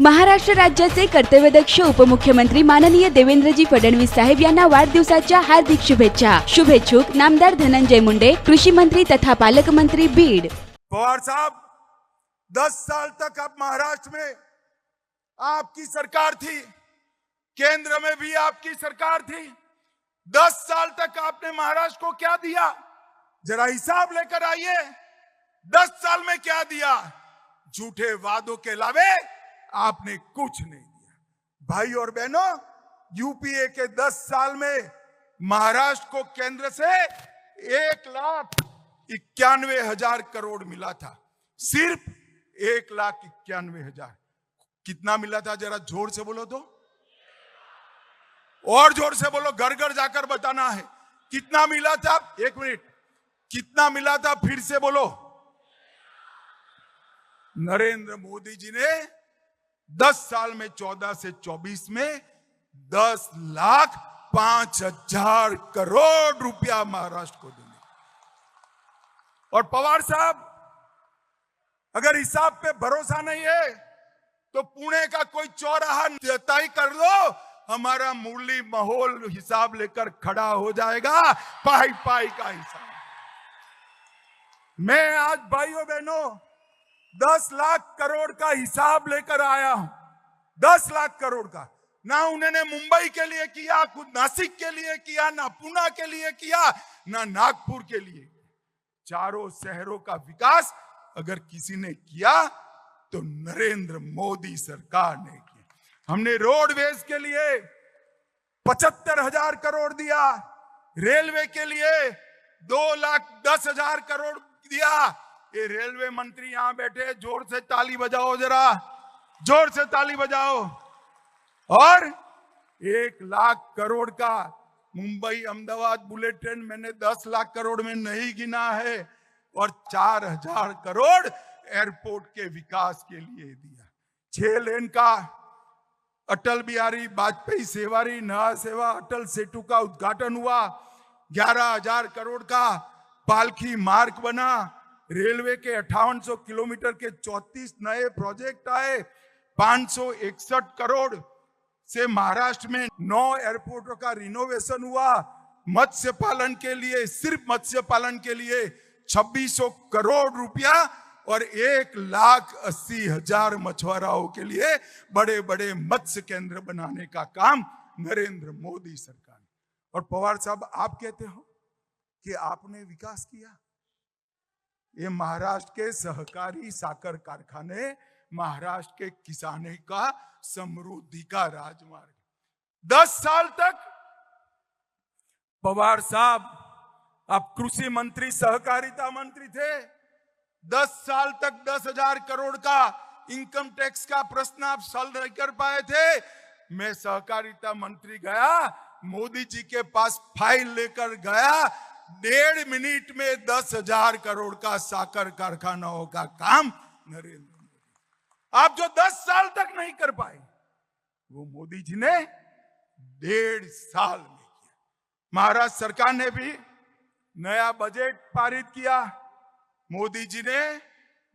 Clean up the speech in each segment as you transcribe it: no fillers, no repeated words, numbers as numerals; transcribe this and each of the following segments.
महाराष्ट्र राज्याचे कर्तव्यदक्ष उपमुख्यमंत्री माननीय देवेंद्रजी फडणवीस साहेब यांना वाढदिवसाच्या हार्दिक शुभेच्छा। शुभेच्छुक नामदार धनंजय मुंडे, कृषि मंत्री तथा पालक मंत्री बीड। पवार साहब, 10 साल तक आप महाराष्ट्र में आपकी सरकार थी, केंद्र में भी आपकी सरकार थी। 10 साल तक आपने महाराष्ट्र को क्या दिया, जरा हिसाब लेकर आइए। 10 साल में क्या दिया? झूठे वादों के अलावे आपने कुछ नहीं दिया। भाई और बहनों, यूपीए के 10 साल में महाराष्ट्र को केंद्र से 1,91,000 करोड़ मिला था। सिर्फ 1,91,000। कितना मिला था जरा जोर से बोलो तो, और जोर से बोलो, घर घर जाकर बताना है कितना मिला था। 1 मिनट, कितना मिला था फिर से बोलो। नरेंद्र मोदी जी ने 10 साल में 14 से 24 में 10,05,000 करोड़ रुपया महाराष्ट्र को देने। और पवार साहब, अगर हिसाब पे भरोसा नहीं है तो पुणे का कोई चौराहा तय कर दो, हमारा मुरली माहौल हिसाब लेकर खड़ा हो जाएगा, पाई पाई का हिसाब। मैं आज भाइयों बहनों 10 लाख करोड़ का हिसाब लेकर आया हूं। 10 लाख करोड़ का। ना उन्होंने मुंबई के लिए किया, खुद नासिक के लिए किया, ना पुणे के लिए किया, ना नागपुर के लिए। चारों शहरों का विकास अगर किसी ने किया तो नरेंद्र मोदी सरकार ने किया। हमने रोडवेज के लिए 75,000 करोड़ दिया, रेलवे के लिए 2,10,000 करोड़ दिया। ये रेलवे मंत्री यहां बैठे, जोर से ताली बजाओ, जरा जोर से ताली बजाओ। और 1 लाख करोड़ का मुंबई अहमदाबाद बुलेट ट्रेन मैंने 10 लाख करोड़ में नहीं गिना है। और 4,000 करोड़ एयरपोर्ट के विकास के लिए दिया। 6 लेन का अटल बिहारी वाजपेयी सेवारी नया सेवा अटल सेतु का उद्घाटन हुआ। 11,000 करोड़ का पालखी मार्ग बना। रेलवे के 5800 किलोमीटर के 34 नए प्रोजेक्ट आए। 561 करोड़ से महाराष्ट्र में 9 एयरपोर्टों का रिनोवेशन हुआ। मत्स्य पालन के लिए, सिर्फ मत्स्य पालन के लिए 2600 करोड़ रुपया और 1,80,000 मछुआरों के लिए बड़े बड़े मत्स्य केंद्र बनाने का काम नरेंद्र मोदी सरकार ने। और पवार साहब, आप कहते हो कि आपने विकास किया। ये महाराष्ट्र के सहकारी साकर कारखाने, महाराष्ट्र के किसानों का समृद्धि का राजमार्ग। 10 साल तक पवार साहब आप कृषि मंत्री, सहकारिता मंत्री थे। 10 साल तक 10,000 करोड़ का इनकम टैक्स का प्रश्न आप सॉल्व नहीं कर पाए थे। मैं सहकारिता मंत्री गया, मोदी जी के पास फाइल लेकर गया। 1.5 मिनट में 10,000 करोड़ का साकर कारखानाओं का काम नरेंद्र मोदी। आप जो 10 साल तक नहीं कर पाए, वो मोदी जी ने 1.5 साल में किया। महाराष्ट्र सरकार ने भी नया बजट पारित किया। मोदी जी ने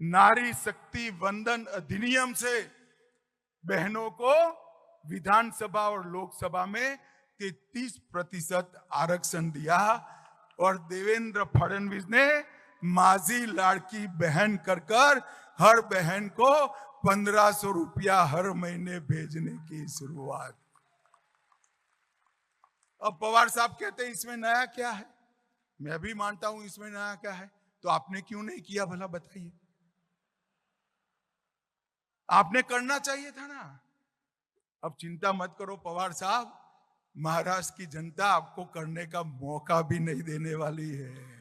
नारी शक्ति वंदन अधिनियम से बहनों को विधानसभा और लोकसभा में 33% आरक्षण दिया। और देवेंद्र फडणवीस ने माझी लाड़की बहन कर हर बहन को 1,500 रुपया हर महीने भेजने की शुरुआत। अब पवार साहब कहते हैं इसमें नया क्या है। मैं भी मानता हूं इसमें नया क्या है, तो आपने क्यों नहीं किया भला बताइए। आपने करना चाहिए था ना। अब चिंता मत करो पवार साहब, महाराष्ट्र की जनता आपको करने का मौका भी नहीं देने वाली है।